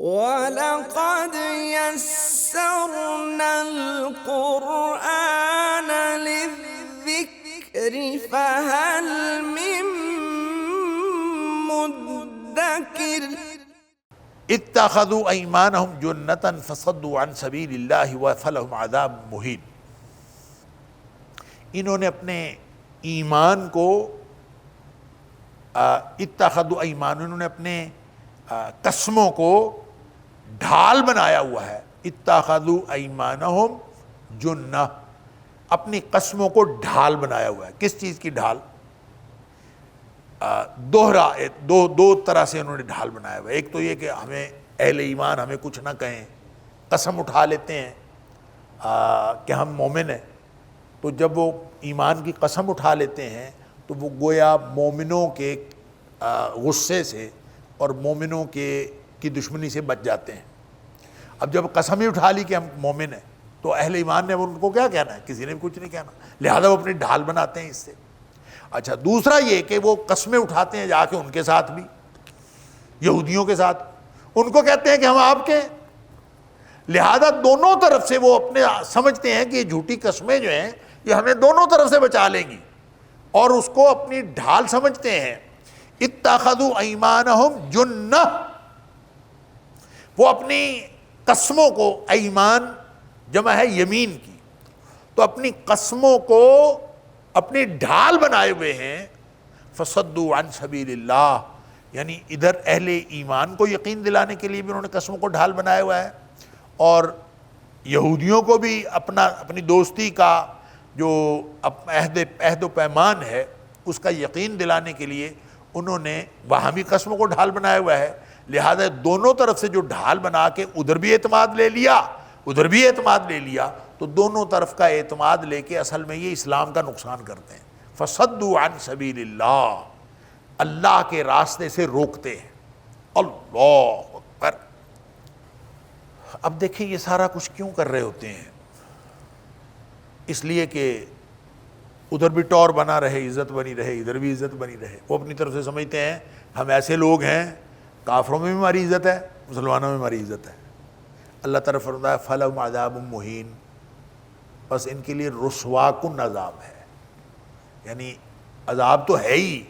وَلَقَدْ يَسَّرْنَا الْقُرْآنَ لِلذِّكْرِ فَهَلْ مِن مُّدَّكِرٍ اتخذوا ایمانہم جنۃ فصدوا عن سبیل اللہ فلہم عذاب مہین۔ انہوں نے اپنے ایمان کو اتخذوا ایمان، انہوں نے اپنے قسموں کو ڈھال بنایا ہوا ہے۔ اتخذوا ایمانہم جنہ، اپنی قسموں کو ڈھال بنایا ہوا ہے۔ کس چیز کی ڈھال؟ دو طرح سے انہوں نے ڈھال بنایا ہوا ہے۔ ایک تو یہ کہ ہمیں اہل ایمان ہمیں کچھ نہ کہیں، قسم اٹھا لیتے ہیں کہ ہم مومن ہیں، تو جب وہ ایمان کی قسم اٹھا لیتے ہیں تو وہ گویا مومنوں کے غصے سے اور مومنوں کی دشمنی سے بچ جاتے ہیں۔ اب جب قسم ہی اٹھا لی کہ ہم مومن ہیں تو اہل ایمان نے ان کو کیا کہنا ہے؟ کسی نے بھی کچھ نہیں کہنا، لہذا وہ اپنی ڈھال بناتے ہیں اس سے۔ اچھا، دوسرا یہ کہ وہ قسمیں اٹھاتے ہیں جا کے ان کے ساتھ بھی، یہودیوں کے ساتھ، ان کو کہتے ہیں کہ ہم آپ کے، لہذا دونوں طرف سے وہ اپنے سمجھتے ہیں کہ یہ جھوٹی قسمیں جو ہیں یہ ہمیں دونوں طرف سے بچا لیں گی، اور اس کو اپنی ڈھال سمجھتے ہیں۔ اتخذوا ایمانہم جنہ، وہ اپنی قسموں کو، ایمان جمع ہے یمین کی، تو اپنی قسموں کو اپنی ڈھال بنائے ہوئے ہیں۔ فصدوا عن سبیل اللہ، یعنی ادھر اہل ایمان کو یقین دلانے کے لیے بھی انہوں نے قسموں کو ڈھال بنایا ہوا ہے، اور یہودیوں کو بھی اپنی دوستی کا جو عہد و پیمان ہے اس کا یقین دلانے کے لیے انہوں نے وہاں بھی قسموں کو ڈھال بنایا ہوا ہے۔ لہذا دونوں طرف سے جو ڈھال بنا کے ادھر بھی اعتماد لے لیا ادھر بھی اعتماد لے لیا، تو دونوں طرف کا اعتماد لے کے اصل میں یہ اسلام کا نقصان کرتے ہیں۔ فصدوا عن سبیل اللہ، اللہ کے راستے سے روکتے ہیں۔ اللہ اکبر۔ اب دیکھیں یہ سارا کچھ کیوں کر رہے ہوتے ہیں؟ اس لیے کہ ادھر بھی ٹور بنا رہے، عزت بنی رہے، ادھر بھی عزت بنی رہے۔ وہ اپنی طرف سے سمجھتے ہیں ہم ایسے لوگ ہیں، کافروں میں بھی ہماری عزت ہے، مسلمانوں میں ہماری عزت ہے۔ اللہ تعالیٰ فرماتا ہے فلہم عذاب مہین، بس ان کے لیے رسوا کن عذاب ہے، یعنی عذاب تو ہے ہی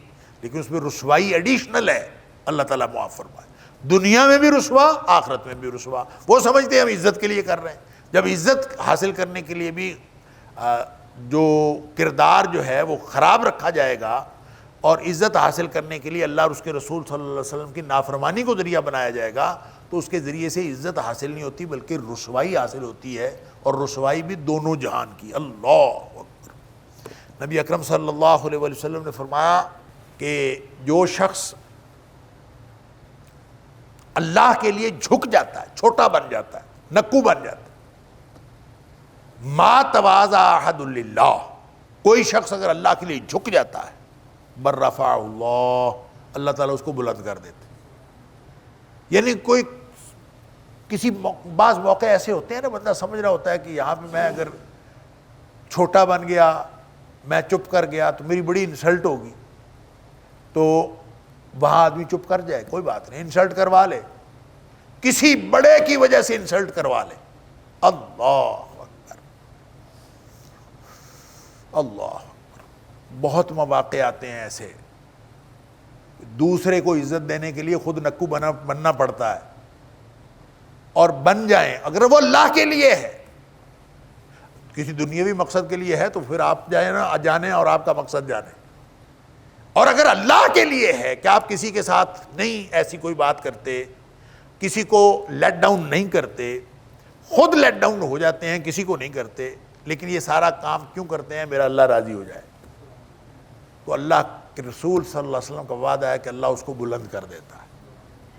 لیکن اس میں رسوائی ایڈیشنل ہے۔ اللہ تعالیٰ معاف فرمائے، دنیا میں بھی رسوا، آخرت میں بھی رسوا۔ وہ سمجھتے ہیں ہم عزت کے لیے کر رہے ہیں، جب عزت حاصل کرنے کے لیے بھی جو کردار جو ہے وہ خراب رکھا جائے گا، اور عزت حاصل کرنے کے لیے اللہ اور اس کے رسول صلی اللہ علیہ وسلم کی نافرمانی کو ذریعہ بنایا جائے گا، تو اس کے ذریعے سے عزت حاصل نہیں ہوتی بلکہ رسوائی حاصل ہوتی ہے، اور رسوائی بھی دونوں جہان کی۔ اللہ اکبر۔ نبی اکرم صلی اللہ علیہ وسلم نے فرمایا کہ جو شخص اللہ کے لیے جھک جاتا ہے، چھوٹا بن جاتا ہے، نکو بن جاتا ہے، ما تواضع احد للہ، کوئی شخص اگر اللہ کے لیے جھک جاتا ہے، برفعہ اللہ، اللہ تعالیٰ اس کو بلند کر دیتے۔ یعنی کوئی کسی بعض موقع ایسے ہوتے ہیں نا، بندہ سمجھ رہا ہوتا ہے کہ یہاں پہ میں اگر چھوٹا بن گیا، میں چپ کر گیا تو میری بڑی انسلٹ ہوگی، تو وہاں آدمی چپ کر جائے، کوئی بات نہیں، انسلٹ کروا لے، کسی بڑے کی وجہ سے انسلٹ کروا لے۔ اللہ اکبر، اللہ اکبر۔ بہت مواقع آتے ہیں ایسے، دوسرے کو عزت دینے کے لیے خود نکو بننا پڑتا ہے، اور بن جائیں اگر وہ اللہ کے لیے ہے، کسی دنیاوی مقصد کے لیے ہے تو پھر آپ جانیں اور آپ کا مقصد جانیں، اور اگر اللہ کے لیے ہے کہ آپ کسی کے ساتھ نہیں ایسی کوئی بات کرتے، کسی کو لیٹ ڈاؤن نہیں کرتے، خود لیٹ ڈاؤن ہو جاتے ہیں، کسی کو نہیں کرتے، لیکن یہ سارا کام کیوں کرتے ہیں؟ میرا اللہ راضی ہو جائے۔ تو اللہ کے رسول صلی اللہ علیہ وسلم کا وعدہ ہے کہ اللہ اس کو بلند کر دیتا ہے،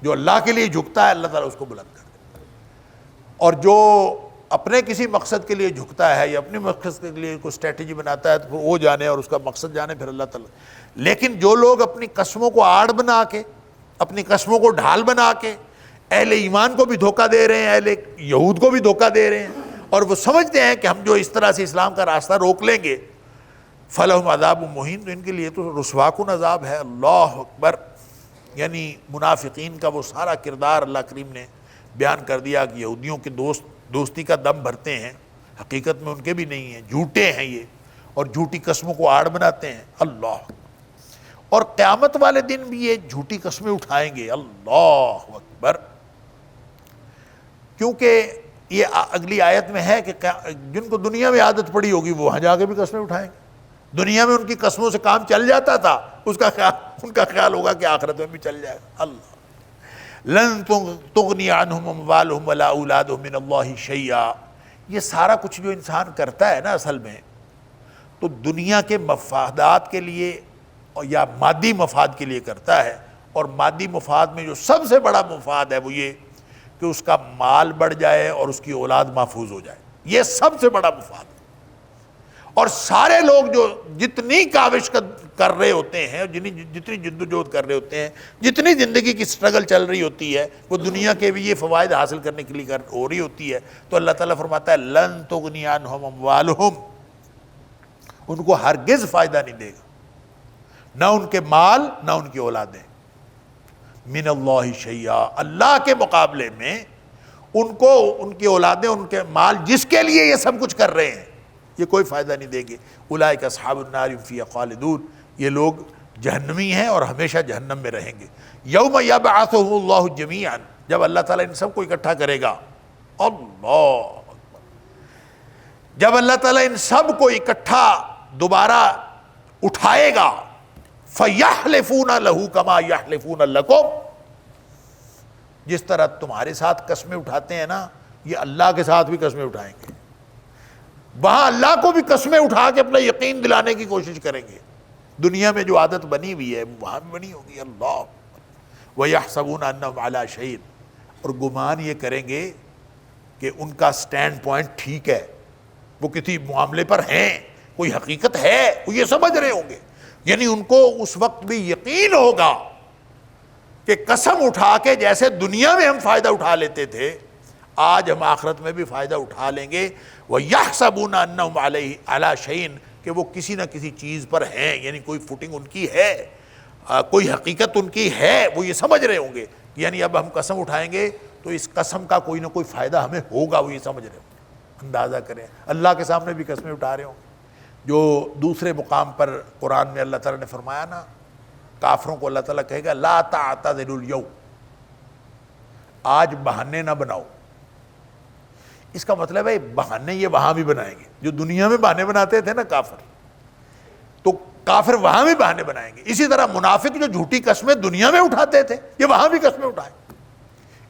جو اللہ کے لیے جھکتا ہے اللہ تعالیٰ اس کو بلند کر دیتا ہے، اور جو اپنے کسی مقصد کے لیے جھکتا ہے یا اپنے مقصد کے لیے کوئی اسٹریٹجی بناتا ہے تو پھر وہ جانے اور اس کا مقصد جانے، پھر اللہ تعالیٰ۔ لیکن جو لوگ اپنی قسموں کو آڑ بنا کے، اپنی قسموں کو ڈھال بنا کے اہل ایمان کو بھی دھوکہ دے رہے ہیں، اہل یہود کو بھی دھوکہ دے رہے ہیں، اور وہ سمجھتے ہیں کہ ہم جو اس طرح سے اسلام کا راستہ روک لیں گے، فلہم عذاب مہین، تو ان کے لیے تو رسوا کن عذاب ہے۔ اللہ اکبر۔ یعنی منافقین کا وہ سارا کردار اللہ کریم نے بیان کر دیا کہ یہودیوں کے دوستی کا دم بھرتے ہیں، حقیقت میں ان کے بھی نہیں ہیں، جھوٹے ہیں یہ، اور جھوٹی قسموں کو آڑ بناتے ہیں۔ اللہ، اور قیامت والے دن بھی یہ جھوٹی قسمیں اٹھائیں گے۔ اللہ اکبر، کیونکہ یہ اگلی آیت میں ہے کہ جن کو دنیا میں عادت پڑی ہوگی وہ وہاں جا کے بھی قسمیں اٹھائیں گے۔ دنیا میں ان کی قسموں سے کام چل جاتا تھا، ان کا خیال ہوگا کہ آخرت میں بھی چل جائے گا۔ اللہ، لن تغنی عنہم اموالہم ولا اولادہم من اللہ شیئا، یہ سارا کچھ جو انسان کرتا ہے نا اصل میں تو دنیا کے مفادات کے لیے یا مادی مفاد کے لیے کرتا ہے، اور مادی مفاد میں جو سب سے بڑا مفاد ہے وہ یہ کہ اس کا مال بڑھ جائے اور اس کی اولاد محفوظ ہو جائے، یہ سب سے بڑا مفاد ہے۔ اور سارے لوگ جو جتنی کاوش کر رہے ہوتے ہیں، جتنی جدوجہد کر رہے ہوتے ہیں، جتنی زندگی کی سٹرگل چل رہی ہوتی ہے، وہ دنیا کے بھی یہ فوائد حاصل کرنے کے لیے ہو رہی ہوتی ہے، تو اللہ تعالیٰ فرماتا ہے لن تغنی عنہم اموالہم، ان کو ہرگز فائدہ نہیں دے گا، نہ ان کے مال نہ ان کی اولادیں، من اللہ شیئا، اللہ کے مقابلے میں ان کو ان کی اولادیں، ان کے مال جس کے لیے یہ سب کچھ کر رہے ہیں، یہ کوئی فائدہ نہیں دے گے۔ اولئک اصحاب النار هم فیہا خالدون، یہ لوگ جہنمی ہیں اور ہمیشہ جہنم میں رہیں گے۔ یوم یبعثهم اللہ جمیعا، جب اللہ تعالیٰ ان سب کو اکٹھا کرے گا، اللہ اکبر، جب اللہ تعالیٰ ان سب کو اکٹھا دوبارہ اٹھائے گا، فَيَحْلِفُونَ لَهُ كَمَا يَحْلِفُونَ لَكُمْ، جس طرح تمہارے ساتھ قسمیں اٹھاتے ہیں نا، یہ اللہ کے ساتھ بھی قسمیں اٹھائیں گے، وہاں اللہ کو بھی قسمیں اٹھا کے اپنا یقین دلانے کی کوشش کریں گے۔ دنیا میں جو عادت بنی ہوئی ہے وہاں بھی بنی ہوگی۔ اللہ، وَيَحْسَبُونَ أَنَّهُمْ عَلَى شَيْءٍ، اور گمان یہ کریں گے کہ ان کا سٹینڈ پوائنٹ ٹھیک ہے، وہ کسی معاملے پر ہیں، کوئی حقیقت ہے، وہ یہ سمجھ رہے ہوں گے، یعنی ان کو اس وقت بھی یقین ہوگا کہ قسم اٹھا کے جیسے دنیا میں ہم فائدہ اٹھا لیتے تھے، آج ہم آخرت میں بھی فائدہ اٹھا لیں گے۔ وَيَحْسَبُونَ أَنَّهُمْ عَلَى شَيْءٍ، کہ وہ کسی نہ کسی چیز پر ہیں، یعنی کوئی فوٹنگ ان کی ہے، کوئی حقیقت ان کی ہے، وہ یہ سمجھ رہے ہوں گے، یعنی اب ہم قسم اٹھائیں گے تو اس قسم کا کوئی نہ کوئی فائدہ ہمیں ہوگا، وہ یہ سمجھ رہے ہوں گے۔ اندازہ کریں، اللہ کے سامنے بھی قسمیں اٹھا رہے ہوں گے۔ جو دوسرے مقام پر قرآن میں اللہ تعالیٰ نے فرمایا نا، کافروں کو اللہ تعالیٰ کہے گا لا تعتذروا اليوم، آج بہانے نہ بناؤ۔ اس کا مطلب ہے بہانے یہ وہاں بھی بنائیں گے، جو دنیا میں بہانے بناتے تھے نا کافر، تو کافر وہاں بھی بہانے بنائیں گے۔ اسی طرح منافق جو جھوٹی قسمیں دنیا میں اٹھاتے تھے، یہ وہاں بھی قسمیں اٹھائیں۔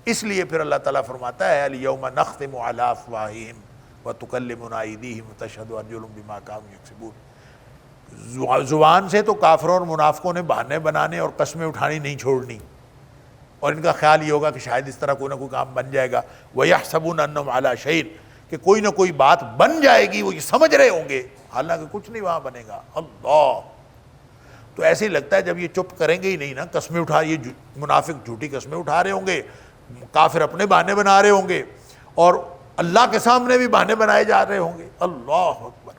اس لیے پھر اللہ تعالیٰ فرماتا ہے اليوم نختم على افواہہم وتکلمنا ایدیہم وتشہد ارجلہم بما کانوا یکسبون، زبان سے تو کافروں اور منافقوں نے بہانے بنانے اور قسمیں اٹھانی نہیں چھوڑنی، اور ان کا خیال یہ ہوگا کہ شاید اس طرح کوئی نہ کوئی کام بن جائے گا۔ وَيَحْسَبُونَ أَنَّهُمْ عَلَى شَيْءٍ، کہ کوئی نہ کوئی بات بن جائے گی، وہ یہ سمجھ رہے ہوں گے، حالانکہ کچھ نہیں وہاں بنے گا۔ اللہ، تو ایسے ہی لگتا ہے جب یہ چپ کریں گے ہی نہیں نا، قسمیں اٹھا، یہ منافق جھوٹی قسمیں اٹھا رہے ہوں گے، کافر اپنے بہانے بنا رہے ہوں گے، اور اللہ کے سامنے بھی بہانے بنائے جا رہے ہوں گے۔ اللہ اکبر،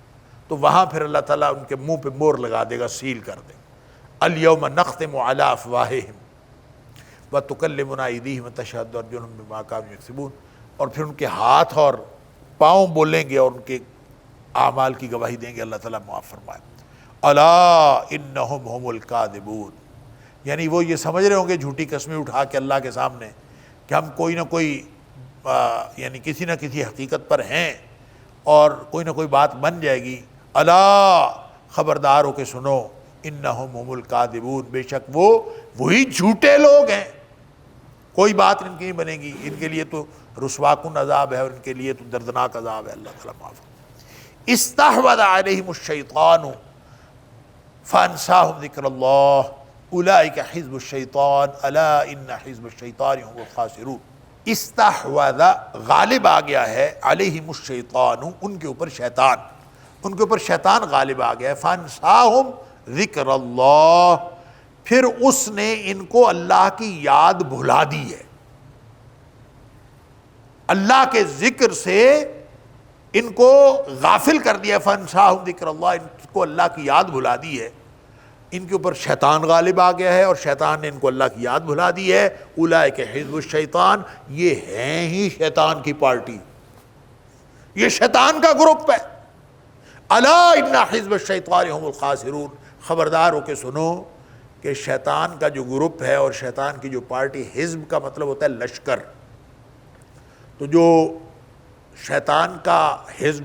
تو وہاں پھر اللہ تعالیٰ ان کے منہ پہ مور لگا دے گا، سیل کر دے گا۔ الْيَوْمَ نَخْتِمُ عَلَىٰ أَفْوَاهِهِمْ وَتُكَلِّمُنَا أَيْدِيهِمْ وَتَشْهَدُ أَرْجُلُهُمْ بِمَا كَانُوا يَكْسِبُونَ، اور پھر ان کے ہاتھ اور پاؤں بولیں گے اور ان کے اعمال کی گواہی دیں گے۔ اللہ تعالیٰ معاف فرمائے۔ أَلَا إِنَّهُمْ هُمُ الْكَاذِبُونَ، یعنی وہ یہ سمجھ رہے ہوں گے جھوٹی قسمیں اٹھا کے اللہ کے سامنے کہ ہم کوئی نہ کوئی یعنی کسی نہ کسی حقیقت پر ہیں اور کوئی نہ کوئی بات بن جائے گی۔ الا، خبردار ہو کے سنو، انہم ہم الکاذبون، بے شک وہ وہی جھوٹے لوگ ہیں، کوئی بات ان کی نہیں بنے گی، ان کے لیے تو رسوا کن عذاب ہے اور ان کے لیے تو دردناک عذاب ہے۔ اللہ تعالیٰ معاف۔ استحوذ علیہم الشیطان فانساہم ذکر اللہ اولئک حزب الشیطان الا ان حزب الشیطان هم الخاسرون۔ استحوذ، غالب آ گیا ہے، علیہم الشیطان، ان کے اوپر شیطان، ان کے اوپر شیطان غالب آ گیا ہے۔ فانساہم ذکر اللہ، پھر اس نے ان کو اللہ کی یاد بھلا دی ہے، اللہ کے ذکر سے ان کو غافل کر دیا۔ فانساہم ذکر اللہ، ان کو اللہ کی یاد بھلا دی ہے۔ ان کے اوپر شیطان غالب آ گیا ہے اور شیطان نے ان کو اللہ کی یاد بھلا دی ہے. اولئک حزب الشیطان، یہ ہیں ہی شیطان کی پارٹی، یہ شیطان کا گروپ ہے. الا ان حزب الشیطان هم الخاسرون، خبردار ہو کے سنو کہ شیطان کا جو گروپ ہے اور شیطان کی جو پارٹی، حزب کا مطلب ہوتا ہے لشکر، تو جو شیطان کا حزب،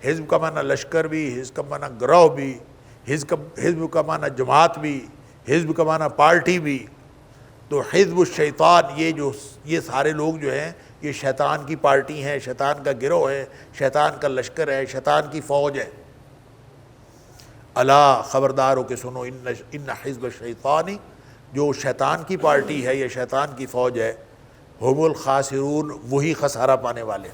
حزب کا معنی لشکر بھی، حزب کا معنی گروہ بھی، حزب کا معنی جماعت بھی، حزب کا معنی پارٹی بھی. تو حزب الشیطان، یہ سارے لوگ جو ہیں یہ شیطان کی پارٹی ہیں، شیطان کا گروہ ہے، شیطان کا لشکر ہے، شیطان کی فوج ہے. الا، خبردار ہو کے سنو، ان حزب الشیطان، جو شیطان کی پارٹی ہے، یہ شیطان کی فوج ہے، هم الخاسرون، وہی خسارہ پانے والے.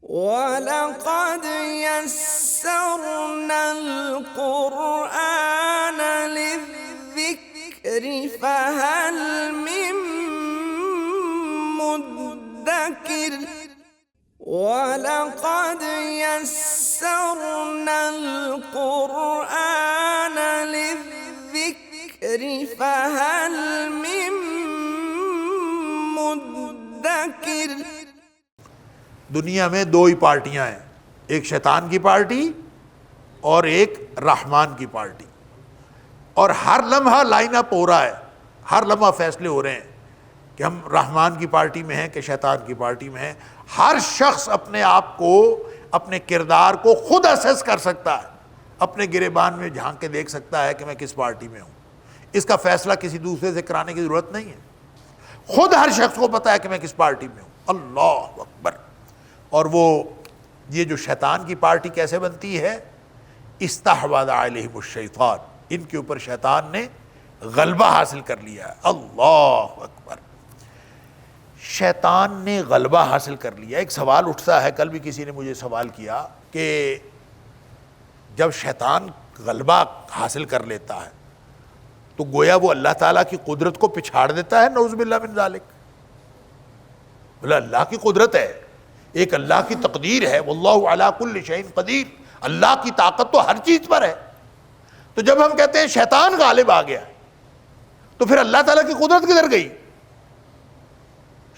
وَلَقَدْ يَسَّرْنَا الْقُرْآنَ لِلذِّكْرِ فَهَلْ مِن مُّدَّكِرٍ وَلَقَدْ يَسَّرْنَا الْقُرْآنَ لِلذِّكْرِ فَهَلْ مِن مُّدَّكِرٍ. دنیا میں دو ہی پارٹیاں ہیں، ایک شیطان کی پارٹی اور ایک رحمان کی پارٹی، اور ہر لمحہ لائن اپ ہو رہا ہے، ہر لمحہ فیصلے ہو رہے ہیں کہ ہم رحمان کی پارٹی میں ہیں کہ شیطان کی پارٹی میں ہیں. ہر شخص اپنے آپ کو، اپنے کردار کو خود اسیس کر سکتا ہے، اپنے گریبان میں جھانک کے دیکھ سکتا ہے کہ میں کس پارٹی میں ہوں. اس کا فیصلہ کسی دوسرے سے کرانے کی ضرورت نہیں ہے، خود ہر شخص کو پتا ہے کہ میں کس پارٹی میں ہوں. اللہ اکبر. اور وہ یہ جو شیطان کی پارٹی کیسے بنتی ہے؟ استحوذ علیہم الشیطان، ان کے اوپر شیطان نے غلبہ حاصل کر لیا ہے. اللہ اکبر. شیطان نے غلبہ حاصل کر لیا. ایک سوال اٹھتا ہے، کل بھی کسی نے مجھے سوال کیا کہ جب شیطان غلبہ حاصل کر لیتا ہے تو گویا وہ اللہ تعالیٰ کی قدرت کو پچھاڑ دیتا ہے؟ نعوذ باللہ من ذالک. بولا اللہ کی قدرت ہے، ایک اللہ کی تقدیر ہے، واللہ علی کل شیء قدیر، اللہ کی طاقت تو ہر چیز پر ہے. تو جب ہم کہتے ہیں شیطان غالب آ گیا تو پھر اللہ تعالیٰ کی قدرت کدھر گئی؟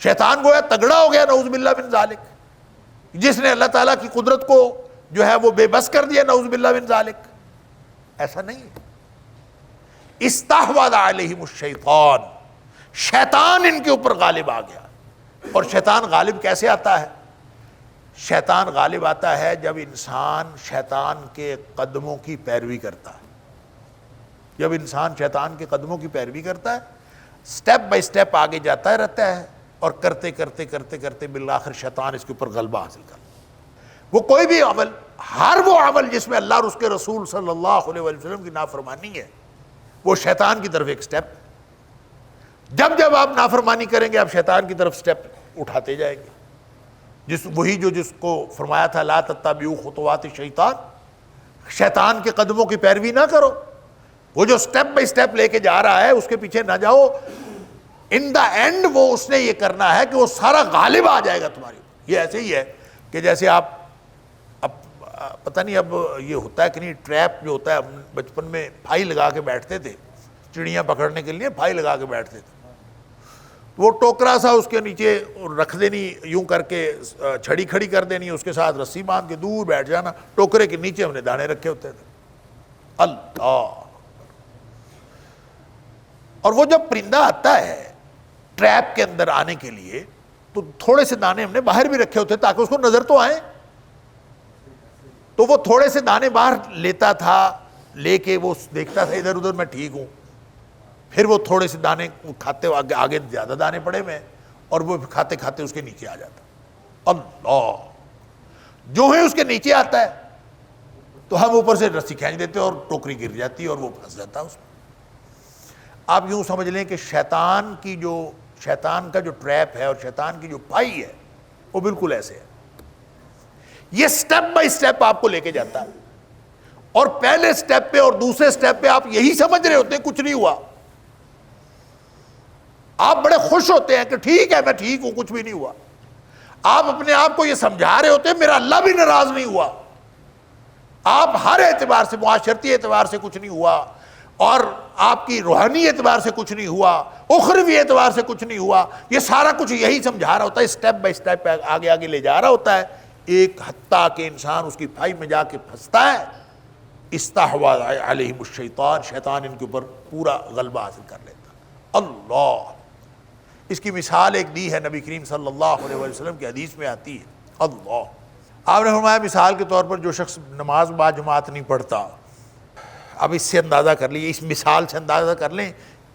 شیطان گویا تگڑا ہو گیا، نعوذ باللہ من ذالک، جس نے اللہ تعالیٰ کی قدرت کو جو ہے وہ بے بس کر دیا، نعوذ باللہ من ذالک. ایسا نہیں ہے. استحوذ علیہم الشیطان، شیطان ان کے اوپر غالب آ گیا. اور شیطان غالب کیسے آتا ہے؟ شیطان غالب آتا ہے جب انسان شیطان کے قدموں کی پیروی کرتا ہے. جب انسان شیطان کے قدموں کی پیروی کرتا ہے، سٹیپ بائی سٹیپ آگے جاتا رہتا ہے، اور کرتے کرتے کرتے کرتے بالآخر شیطان اس کے اوپر غلبہ حاصل کرتا ہے. وہ کوئی بھی عمل، ہر وہ عمل جس میں اللہ اور اس کے رسول صلی اللہ علیہ وسلم کی نافرمانی ہے، وہ شیطان کی طرف ایک سٹیپ. جب جب آپ نافرمانی کریں گے آپ شیطان کی طرف سٹیپ اٹھاتے جائیں گے. جس کو فرمایا تھا لا تتبعوا خطوات الشیطان، شیطان کے قدموں کی پیروی نہ کرو. وہ جو سٹیپ بائی سٹیپ لے کے جا رہا ہے اس کے پیچھے نہ جاؤ. ان دا اینڈ وہ اس نے یہ کرنا ہے کہ وہ سارا غالب آ جائے گا تمہاری. یہ ایسے ہی ہے کہ جیسے آپ اب پتہ نہیں اب یہ ہوتا ہے کہ نہیں، ٹریپ جو ہوتا ہے، بچپن میں پھائی لگا کے بیٹھتے تھے چڑیاں پکڑنے کے لیے، پھائی لگا کے بیٹھتے تھے. وہ ٹوکرا سا اس کے نیچے رکھ دینی، یوں کر کے چھڑی کھڑی کر دینی، اس کے ساتھ رسی باندھ کے دور بیٹھ جانا. ٹوکرے کے نیچے ہم نے دانے رکھے ہوتے تھے. اللہ. اور وہ جب پرندہ آتا ہے ٹریپ کے اندر آنے کے لیے تو تھوڑے سے دانے ہم نے باہر بھی رکھے ہوتے تاکہ اس کو نظر تو آئے. تو وہ تھوڑے سے دانے باہر لیتا تھا، لے کے وہ دیکھتا تھا ادھر ادھر میں ٹھیک ہوں. پھر وہ تھوڑے سے دانے کھاتے، آگے زیادہ دانے پڑے ہوئے، اور وہ کھاتے کھاتے اس کے نیچے آ جاتا. اللہ. جو ہے اس کے نیچے آتا ہے تو ہم اوپر سے رسی کھینچ دیتے اور ٹوکری گر جاتی ہے اور وہ پھنس جاتا ہے اس میں. آپ یوں سمجھ لیں کہ شیطان کا جو ٹریپ ہے اور شیطان کی جو پائی ہے وہ بالکل ایسے ہے. یہ سٹیپ بائی سٹیپ آپ کو لے کے جاتا ہے، اور پہلے سٹیپ پہ اور دوسرے سٹیپ پہ آپ یہی سمجھ رہے ہوتے ہیں کچھ نہیں ہوا. آپ بڑے خوش ہوتے ہیں کہ ٹھیک ہے میں ٹھیک ہوں، کچھ بھی نہیں ہوا. آپ اپنے آپ کو یہ سمجھا رہے ہوتے ہیں میرا اللہ بھی ناراض نہیں ہوا. آپ ہر اعتبار سے، معاشرتی اعتبار سے کچھ نہیں ہوا، اور آپ کی روحانی اعتبار سے کچھ نہیں ہوا، اخروی اعتبار سے کچھ نہیں ہوا، یہ سارا کچھ یہی سمجھا رہا ہوتا ہے، اسٹیپ بائی اسٹیپ آگے آگے لے جا رہا ہوتا ہے، ایک حتیٰ کہ انسان اس کی پھائی میں جا کے پھنستا ہے۔ استحوذ علیہم الشیطان، شیطان ان کے اوپر پورا غلبہ حاصل کر لیتا ہے۔ اللہ، اس کی مثال ایک دی ہے نبی کریم صلی اللہ علیہ وسلم کی حدیث میں آتی ہے۔ اللہ، آپ نے فرمایا مثال کے طور پر جو شخص نماز با جماعت نہیں پڑھتا، اب اس سے اندازہ کر لیجیے، اس مثال سے اندازہ کر لیں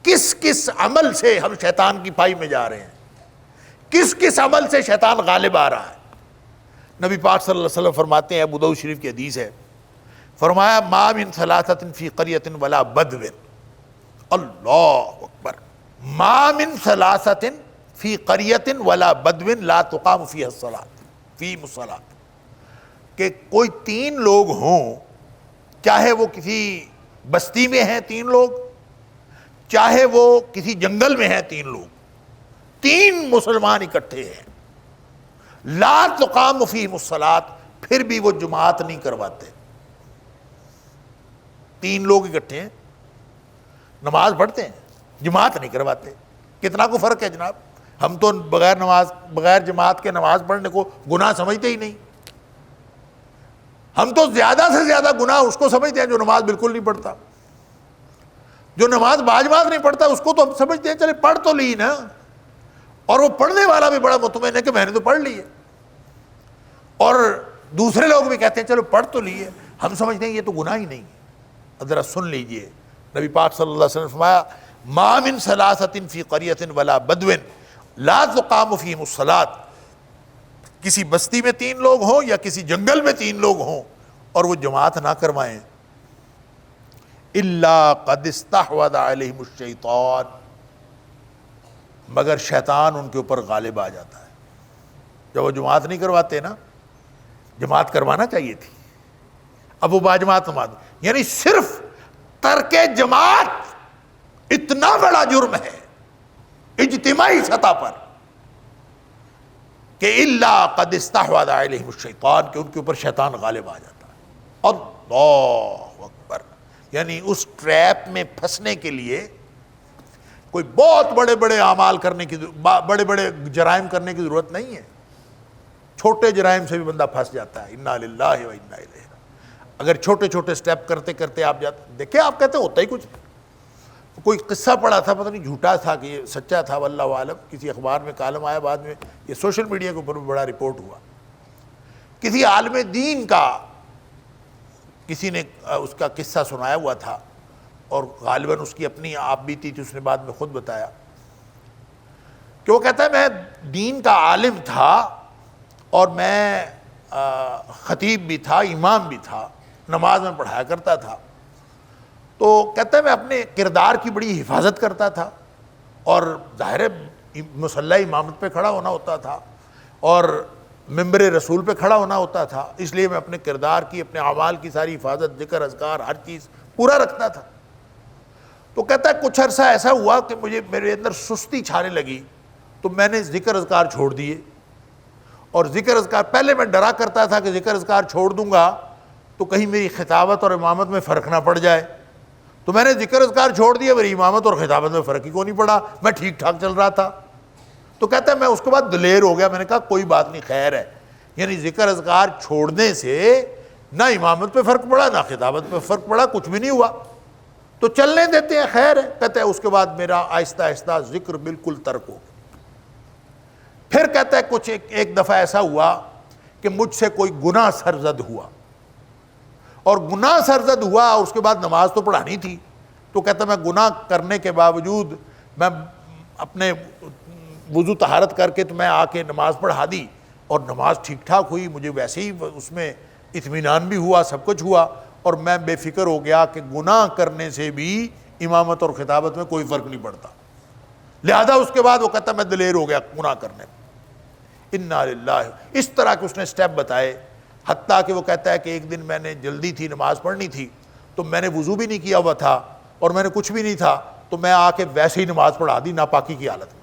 کس کس عمل سے ہم شیطان کی پھائی میں جا رہے ہیں، کس کس عمل سے شیطان غالب آ رہا ہے۔ نبی پاک صلی اللہ علیہ وسلم فرماتے ہیں، ابو داؤد شریف کی حدیث ہے، فرمایا ما من ثلاثۃ فی قریۃ ولا بدو، اللہ اکبر، ما من ثلاثۃ فی قریۃ ولا بدو لا تقام فیہا الصلاۃ فیہم الصلاۃ، کہ کوئی تین لوگ ہوں، چاہے وہ کسی بستی میں ہیں تین لوگ، چاہے وہ کسی جنگل میں ہیں تین لوگ، تین مسلمان اکٹھے ہیں، لا تقام فیہم الصلاۃ، پھر بھی وہ جماعت نہیں کرواتے۔ تین لوگ اکٹھے ہیں، نماز پڑھتے ہیں، جماعت نہیں کرواتے، کتنا کو فرق ہے جناب؟ ہم تو بغیر جماعت کے نماز پڑھنے کو گناہ سمجھتے ہی نہیں، ہم تو زیادہ سے زیادہ گناہ اس کو سمجھتے ہیں جو نماز بالکل نہیں پڑھتا، جو نماز باجماعت نہیں پڑھتا اس کو تو ہم سمجھتے ہیں چلے پڑھ تو لی نا، اور وہ پڑھنے والا بھی بڑا مطمئن ہے کہ میں نے تو پڑھ لی ہے، اور دوسرے لوگ بھی کہتے ہیں چلو پڑھ تو لی ہے، ہم سمجھتے ہیں یہ تو گناہ ہی نہیں ہے۔ ذرا سن لیجئے، نبی پاک صلی اللہ علیہ وسلم نے فرمایا ما من ثلاثۃ فی قریۃ ولا بدو لا تقام فیہم الصلاۃ، کسی بستی میں تین لوگ ہوں یا کسی جنگل میں تین لوگ ہوں اور وہ جماعت نہ کروائیں، الا قد استحوذ علیہم الشیطان، مگر شیطان ان کے اوپر غالب آ جاتا ہے۔ جب وہ جماعت نہیں کرواتے نا، جماعت کروانا چاہیے تھی، اب وہ باجماعت نماز، یعنی صرف ترک جماعت اتنا بڑا جرم ہے اجتماعی سطح پر کہ الا قد استحوذ علیہم الشیطان، کہ ان کے اوپر شیطان غالب آ جاتا ہے۔ اللہ اکبر، یعنی اس ٹریپ میں پھنسنے کے لیے کوئی بہت بڑے بڑے اعمال کرنے کی، بڑے بڑے جرائم کرنے کی ضرورت نہیں ہے، چھوٹے جرائم سے بھی بندہ پھنس جاتا ہے۔ انا للہ و انا الیہ، اگر چھوٹے چھوٹے سٹیپ کرتے کرتے آپ جاتے، دیکھیں آپ کہتے ہوتا ہی کچھ، کوئی قصہ پڑا تھا، پتہ نہیں جھوٹا تھا کہ یہ سچا تھا، واللہ عالم، کسی اخبار میں کالم آیا، بعد میں یہ سوشل میڈیا کے اوپر بھی بڑا رپورٹ ہوا، کسی عالم دین کا کسی نے اس کا قصہ سنایا ہوا تھا، اور غالباً اس کی اپنی آپ بیتی تھی، اس نے بعد میں خود بتایا کہ وہ کہتا ہے میں دین کا عالم تھا اور میں خطیب بھی تھا، امام بھی تھا، نماز میں پڑھایا کرتا تھا، تو کہتا ہے میں اپنے کردار کی بڑی حفاظت کرتا تھا، اور ظاہر مصلی امامت پہ کھڑا ہونا ہوتا تھا اور ممبر رسول پہ کھڑا ہونا ہوتا تھا، اس لیے میں اپنے کردار کی، اپنے اعمال کی ساری حفاظت، ذکر اذکار ہر چیز پورا رکھتا تھا۔ تو کہتا ہے کچھ عرصہ ایسا ہوا کہ میرے اندر سستی چھانے لگی، تو میں نے ذکر اذکار چھوڑ دیے، اور ذکر اذکار پہلے میں ڈرا کرتا تھا کہ ذکر اذکار چھوڑ دوں گا تو کہیں میری خطابت اور امامت میں فرق نہ پڑ جائے، تو میں نے ذکر اذکار چھوڑ دیا، میری امامت اور خطابت میں فرق ہی کو نہیں پڑا، میں ٹھیک ٹھاک چل رہا تھا۔ تو کہتا ہے میں اس کے بعد دلیر ہو گیا، میں نے کہا کوئی بات نہیں، خیر ہے، یعنی ذکر اذکار چھوڑنے سے نہ امامت پہ فرق پڑا، نہ خطابت پہ فرق پڑا، کچھ بھی نہیں ہوا، تو چلنے دیتے ہیں، خیر ہے۔ کہتا ہے اس کے بعد میرا آہستہ آہستہ ذکر بالکل ترک ہو گیا۔ پھر کہتا ہے کچھ ایک دفعہ ایسا ہوا کہ مجھ سے کوئی گناہ سرزد ہوا، اور گناہ سرزد ہوا، اور اس کے بعد نماز تو پڑھانی تھی، تو کہتا میں گناہ کرنے کے باوجود میں اپنے وضو طہارت کر کے تو میں آ کے نماز پڑھا دی، اور نماز ٹھیک ٹھاک ہوئی، مجھے ویسے ہی اس میں اطمینان بھی ہوا، سب کچھ ہوا، اور میں بے فکر ہو گیا کہ گناہ کرنے سے بھی امامت اور خطابت میں کوئی فرق نہیں پڑتا، لہذا اس کے بعد وہ کہتا میں دلیر ہو گیا گناہ کرنے میں۔ انا للہ، اس طرح کے اس نے سٹیپ بتائے، حتیٰ کہ وہ کہتا ہے کہ ایک دن میں نے جلدی تھی، نماز پڑھنی تھی، تو میں نے وضو بھی نہیں کیا ہوا تھا اور میں نے کچھ بھی نہیں تھا، تو میں آ کے ویسے ہی نماز پڑھا دی ناپاکی کی حالت میں۔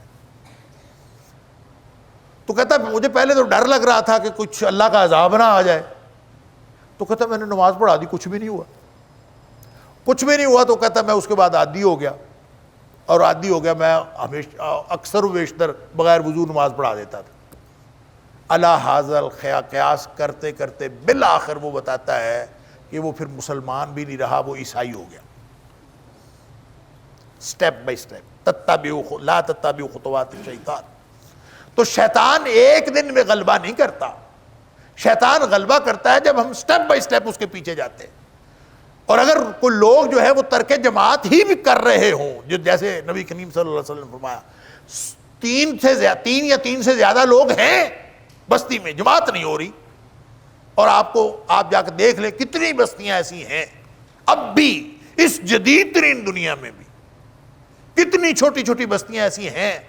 تو کہتا ہے مجھے پہلے تو ڈر لگ رہا تھا کہ کچھ اللہ کا عذاب نہ آ جائے، تو کہتا ہے میں نے نماز پڑھا دی، کچھ بھی نہیں ہوا۔ کچھ بھی نہیں ہوا تو کہتا میں اس کے بعد عادی ہو گیا، اور عادی ہو گیا میں ہمیشہ اکثر و بیشتر بغیر وضو نماز پڑھا دیتا تھا۔ الا حاضل قیاس کرتے کرتے بالآخر وہ بتاتا ہے کہ وہ پھر مسلمان بھی نہیں رہا، وہ عیسائی ہو گیا۔ سٹیپ بائی سٹیپ، لا تتبعوا خطوات الشیطان۔ تو شیطان ایک دن میں غلبہ نہیں کرتا، شیطان غلبہ کرتا ہے جب ہم سٹیپ بائی سٹیپ اس کے پیچھے جاتے ہیں۔ اور اگر کوئی لوگ جو ہے وہ ترک جماعت ہی بھی کر رہے ہوں، جو جیسے نبی کریم صلی اللہ علیہ وسلم نے فرمایا، تین یا تین سے زیادہ لوگ ہیں بستی میں، جماعت نہیں ہو رہی، اور آپ جا کے دیکھ لیں کتنی بستیاں ایسی ہیں اب بھی اس جدید ترین دنیا میں بھی، کتنی چھوٹی چھوٹی بستیاں ایسی ہیں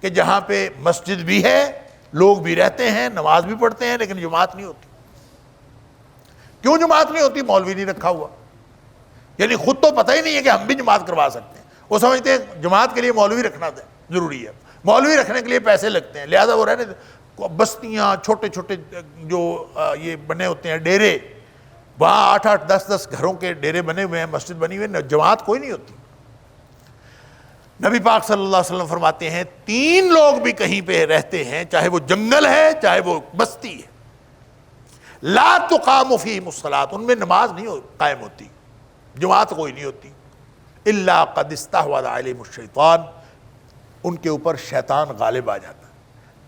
کہ جہاں پہ مسجد بھی ہے، لوگ بھی رہتے ہیں، نماز بھی پڑھتے ہیں، لیکن جماعت نہیں ہوتی۔ کیوں جماعت نہیں ہوتی؟ مولوی نہیں رکھا ہوا، یعنی خود تو پتہ ہی نہیں ہے کہ ہم بھی جماعت کروا سکتے ہیں، وہ سمجھتے ہیں جماعت کے لیے مولوی رکھنا ضروری ہے، مولوی رکھنے کے لیے پیسے لگتے ہیں، لہذا وہ رہنے بستیاں چھوٹے چھوٹے جو یہ بنے ہوتے ہیں ڈیرے، وہاں 8-8 10-10 گھروں کے ڈیرے بنے ہوئے ہیں، مسجد بنی ہوئی ہے، جماعت کوئی نہیں ہوتی۔ نبی پاک صلی اللہ علیہ وسلم فرماتے ہیں 3 لوگ بھی کہیں پہ رہتے ہیں، چاہے وہ جنگل ہے چاہے وہ بستی ہے، لا تقام فیہم الصلاۃ، ان میں نماز نہیں قائم ہوتی، جماعت کوئی نہیں ہوتی، الا قد استحوذ علیہم الشیطان، ان کے اوپر شیطان غالب آ جاتا ہے۔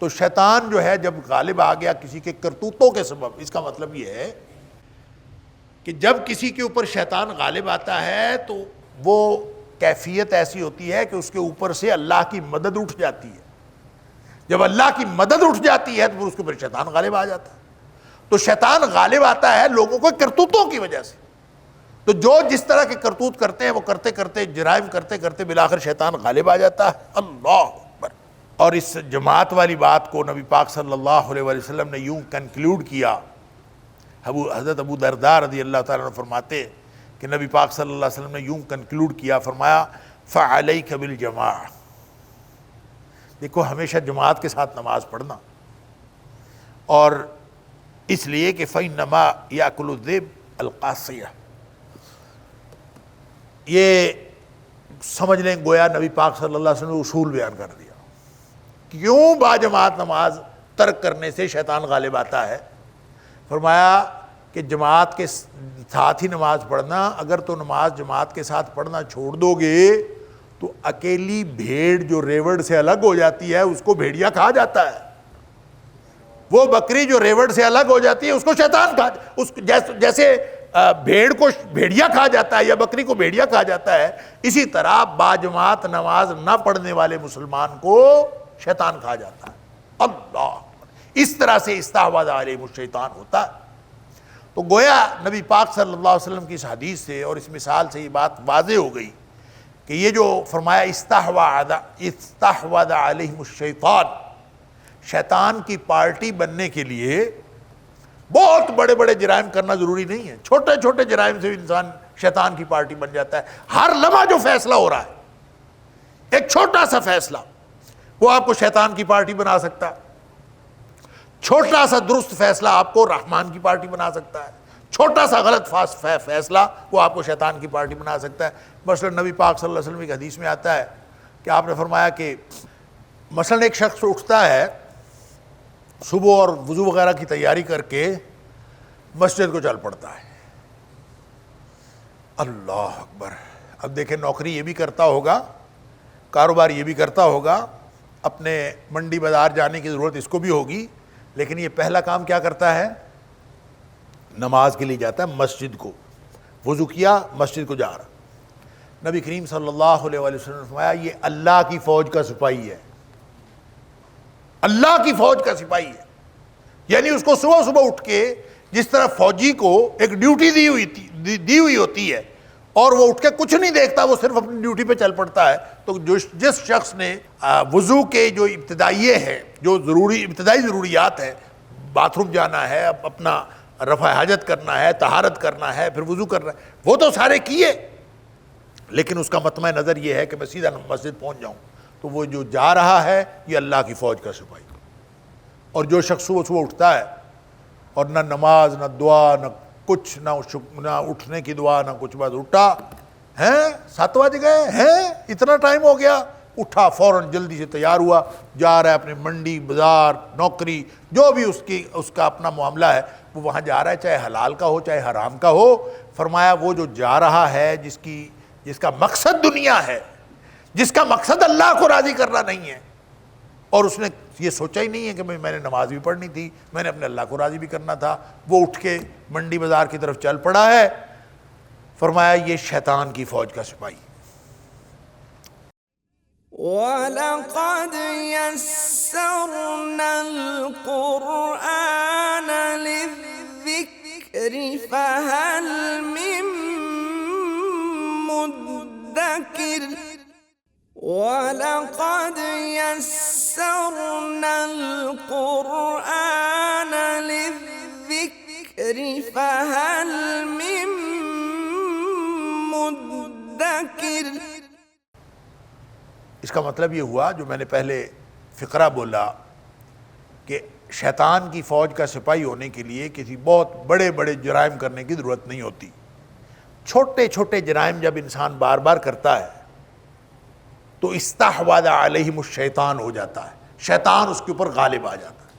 تو شیطان جو ہے جب غالب آ گیا کسی کے کرتوتوں کے سبب، اس کا مطلب یہ ہے کہ جب کسی کے اوپر شیطان غالب آتا ہے تو وہ کیفیت ایسی ہوتی ہے کہ اس کے اوپر سے اللہ کی مدد اٹھ جاتی ہے۔ جب اللہ کی مدد اٹھ جاتی ہے تو پھر اس کے اوپر شیطان غالب آ جاتا ہے۔ تو شیطان غالب آتا ہے لوگوں کو کرتوتوں کی وجہ سے، تو جو جس طرح کے کرتوت کرتے ہیں وہ کرتے کرتے جرائم کرتے کرتے بالآخر شیطان غالب آ جاتا ہے۔ اللہ اکبر۔ اور اس جماعت والی بات کو نبی پاک صلی اللہ علیہ وآلہ وسلم نے یوں کنکلوڈ کیا، حضرت ابو درداء رضی اللہ تعالیٰ عنہ فرماتے کہ نبی پاک صلی اللہ علیہ وسلم نے یوں کنکلوڈ کیا، فرمایا فعلیک بالجماع، دیکھو ہمیشہ جماعت کے ساتھ نماز پڑھنا، اور اس لیے کہ فإنما یأکل الذئب القاصیہ، یہ سمجھ لیں گویا نبی پاک صلی اللہ علیہ وسلم نے اصول بیان کر دیا، کیوں با جماعت نماز ترک کرنے سے شیطان غالب آتا ہے۔ فرمایا کہ جماعت کے ساتھ ہی نماز پڑھنا، اگر تو نماز جماعت کے ساتھ پڑھنا چھوڑ دو گے تو اکیلی بھیڑ جو ریوڑ سے الگ ہو جاتی ہے اس کو بھیڑیا کھا جاتا ہے، وہ بکری جو ریوڑ سے الگ ہو جاتی ہے اس کو شیطان کھا، جیسے بھیڑ کو بھیڑیا کھا جاتا ہے یا بکری کو بھیڑیا کھا جاتا ہے، اسی طرح باجماعت نماز نہ پڑھنے والے مسلمان کو شیطان کھا جاتا ہے۔ اللہ، اس طرح سے استحوذ علیہم الشیطان ہوتا ہے۔ تو گویا نبی پاک صلی اللہ علیہ وسلم کی اس حدیث سے اور اس مثال سے یہ بات واضح ہو گئی کہ یہ جو فرمایا استحوذ علیہم الشیطان، شیطان کی پارٹی بننے کے لیے بہت بڑے بڑے جرائم کرنا ضروری نہیں ہے، چھوٹے چھوٹے جرائم سے انسان شیطان کی پارٹی بن جاتا ہے۔ ہر لمحہ جو فیصلہ ہو رہا ہے، ایک چھوٹا سا فیصلہ وہ آپ کو شیطان کی پارٹی بنا سکتا ہے، چھوٹا سا درست فیصلہ آپ کو رحمان کی پارٹی بنا سکتا ہے، چھوٹا سا غلط فیصلہ وہ آپ کو شیطان کی پارٹی بنا سکتا ہے۔ مثلا نبی پاک صلی اللہ علیہ وسلم کی حدیث میں آتا ہے کہ آپ نے فرمایا کہ مثلا ایک شخص اٹھتا ہے صبح اور وضو وغیرہ کی تیاری کر کے مسجد کو چل پڑتا ہے، اللہ اکبر۔ اب دیکھیں نوکری یہ بھی کرتا ہوگا، کاروبار یہ بھی کرتا ہوگا، اپنے منڈی بازار جانے کی ضرورت اس کو بھی ہوگی، لیکن یہ پہلا کام کیا کرتا ہے؟ نماز کے لیے جاتا ہے مسجد کو، وضو کیا مسجد کو جا رہا۔ نبی کریم صلی اللہ علیہ وسلم نے فرمایا یہ اللہ کی فوج کا سپاہی ہے، اللہ کی فوج کا سپاہی ہے، یعنی اس کو صبح صبح اٹھ کے جس طرح فوجی کو ایک ڈیوٹی دی ہوئی ہوتی ہے اور وہ اٹھ کے کچھ نہیں دیکھتا، وہ صرف اپنی ڈیوٹی پہ چل پڑتا ہے، تو جس شخص نے وضو کے جو ابتدائیے ہیں، جو ابتدائی ضروریات ہیں، باتھ روم جانا ہے، اپنا رفع حاجت کرنا ہے، طہارت کرنا ہے، پھر وضو کرنا ہے، وہ تو سارے کیے، لیکن اس کا مطمع نظر یہ ہے کہ میں سیدھا مسجد پہنچ جاؤں، تو وہ جو جا رہا ہے یہ اللہ کی فوج کا سپاہی۔ اور جو شخص صبح صبح اٹھتا ہے اور نہ نماز نہ دعا نہ کچھ، نہ اٹھنے کی دعا نہ کچھ، بس اٹھا ہیں 7 بج گئے ہیں، اتنا ٹائم ہو گیا. اٹھا فوراً جلدی سے تیار ہوا، جا رہا ہے اپنے منڈی، بازار، نوکری، جو بھی اس کا اپنا معاملہ ہے وہ وہاں جا رہا ہے، چاہے حلال کا ہو چاہے حرام کا ہو. فرمایا وہ جو جا رہا ہے جس کا مقصد دنیا ہے، جس کا مقصد اللہ کو راضی کرنا نہیں ہے، اور اس نے یہ سوچا ہی نہیں ہے کہ میں نے نماز بھی پڑھنی تھی، میں نے اپنے اللہ کو راضی بھی کرنا تھا، وہ اٹھ کے منڈی بازار کی طرف چل پڑا ہے. فرمایا یہ شیطان کی فوج کا سپاہی. وَلَقَدْ يَسَّرْنَا الْقُرْآنَ لِلذِّكْرِ فَهَلْ مِن مُّدَّكِرٍ وَلَقَدْ يَسَّرْنَا الْقُرْآنَ لِلذِّكْرِ فَهَلْ مِن مُّدَّكِرٍ. اس کا مطلب یہ ہوا جو میں نے پہلے فقرہ بولا کہ شیطان کی فوج کا سپاہی ہونے کے لیے کسی بہت بڑے بڑے جرائم کرنے کی ضرورت نہیں ہوتی. چھوٹے چھوٹے جرائم جب انسان بار بار کرتا ہے تو استحوذ علیہم الشیطان ہو جاتا ہے، شیطان اس کے اوپر غالب آ جاتا ہے.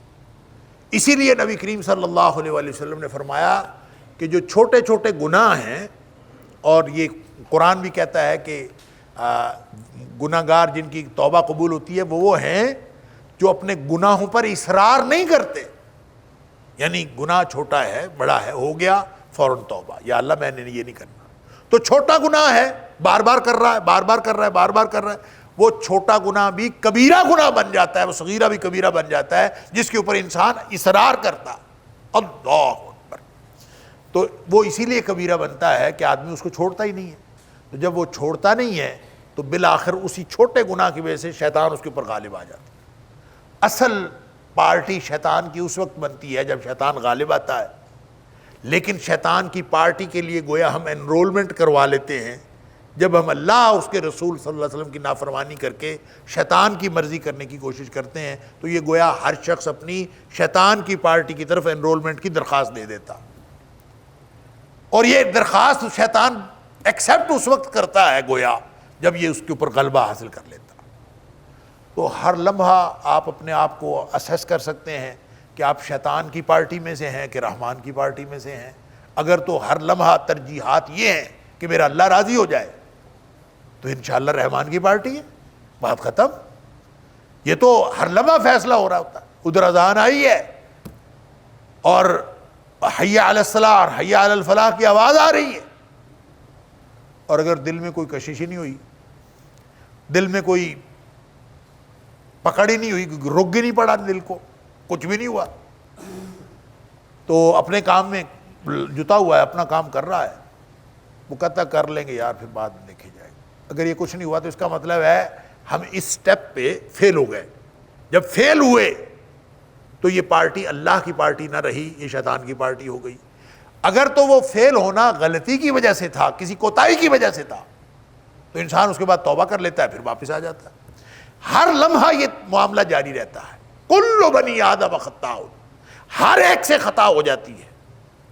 اسی لیے نبی کریم صلی اللہ علیہ وآلہ وسلم نے فرمایا کہ جو چھوٹے چھوٹے گناہ ہیں، اور یہ قرآن بھی کہتا ہے کہ گناہ گار جن کی توبہ قبول ہوتی ہے وہ ہیں جو اپنے گناہوں پر اصرار نہیں کرتے. یعنی گناہ چھوٹا ہے بڑا ہے، ہو گیا فوراً توبہ، یا اللہ میں نے یہ نہیں کرنا. تو چھوٹا گناہ ہے، بار بار کر رہا ہے، بار بار کر رہا ہے، بار بار کر رہا ہے، وہ چھوٹا گناہ بھی کبیرہ گناہ بن جاتا ہے، وہ صغیرہ بھی کبیرہ بن جاتا ہے جس کے اوپر انسان اصرار کرتا. اللہ اکبر. تو وہ اسی لیے کبیرہ بنتا ہے کہ آدمی اس کو چھوڑتا ہی نہیں ہے. تو جب وہ چھوڑتا نہیں ہے تو بالآخر اسی چھوٹے گناہ کی وجہ سے شیطان اس کے اوپر غالب آ جاتا ہے. اصل پارٹی شیطان کی اس وقت بنتی ہے جب شیطان غالب آتا ہے، لیکن شیطان کی پارٹی کے لیے گویا ہم انرولمنٹ کروا لیتے ہیں جب ہم اللہ اس کے رسول صلی اللہ علیہ وسلم کی نافرمانی کر کے شیطان کی مرضی کرنے کی کوشش کرتے ہیں. تو یہ گویا ہر شخص اپنی شیطان کی پارٹی کی طرف انرولمنٹ کی درخواست دے دیتا، اور یہ درخواست شیطان ایکسیپٹ اس وقت کرتا ہے گویا جب یہ اس کے اوپر غلبہ حاصل کر لیتا. تو ہر لمحہ آپ اپنے آپ کو اسیس کر سکتے ہیں کہ آپ شیطان کی پارٹی میں سے ہیں کہ رحمان کی پارٹی میں سے ہیں. اگر تو ہر لمحہ ترجیحات یہ ہیں کہ میرا اللہ راضی ہو جائے تو انشاءاللہ رحمان کی پارٹی ہے، بات ختم. یہ تو ہر لمحہ فیصلہ ہو رہا ہوتا ہے. ادھر اذان آئی ہے اور حی علی الصلاۃ اور حی علی الفلاح کی آواز آ رہی ہے، اور اگر دل میں کوئی کشش ہی نہیں ہوئی، دل میں کوئی پکڑ ہی نہیں ہوئی، رک ہی نہیں پڑا دل کو، کچھ بھی نہیں ہوا، تو اپنے کام میں جتا ہوا ہے، اپنا کام کر رہا ہے، وہ کہتا کر لیں گے یار پھر بعد میں دیکھی جائے گی. اگر یہ کچھ نہیں ہوا تو اس کا مطلب ہے ہم اس سٹیپ پہ فیل ہو گئے. جب فیل ہوئے تو یہ پارٹی اللہ کی پارٹی نہ رہی، یہ شیطان کی پارٹی ہو گئی. اگر تو وہ فیل ہونا غلطی کی وجہ سے تھا، کسی کوتاہی کی وجہ سے تھا، تو انسان اس کے بعد توبہ کر لیتا ہے، پھر واپس آ جاتا ہے. ہر لمحہ یہ معاملہ جاری رہتا ہے. کل بنی آدم خطاء، ہر ایک سے خطا ہو جاتی ہے.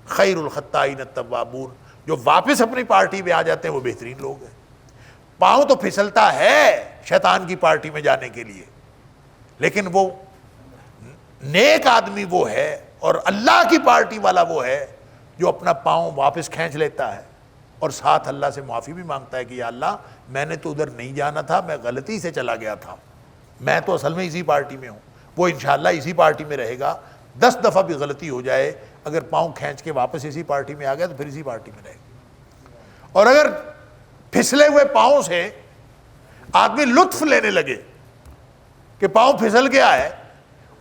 خیر الخطائین التوابون، جو واپس اپنی پارٹی میں آ جاتے ہیں وہ بہترین لوگ ہیں. پاؤں تو پھسلتا ہے شیطان کی پارٹی میں جانے کے لیے، لیکن وہ نیک آدمی وہ ہے اور اللہ کی پارٹی والا وہ ہے جو اپنا پاؤں واپس کھینچ لیتا ہے اور ساتھ اللہ سے معافی بھی مانگتا ہے کہ یا اللہ میں نے تو ادھر نہیں جانا تھا، میں غلطی سے چلا گیا تھا، میں تو اصل میں اسی پارٹی میں ہوں. وہ انشاءاللہ اسی پارٹی میں رہے گا. 10 دفعہ بھی غلطی ہو جائے، اگر پاؤں کھینچ کے واپس اسی پارٹی میں آ گیا تو پھر اسی پارٹی میں رہے گا. اور اگر پھسلے ہوئے پاؤں سے آدمی لطف لینے لگے کہ پاؤں پھسل گیا ہے،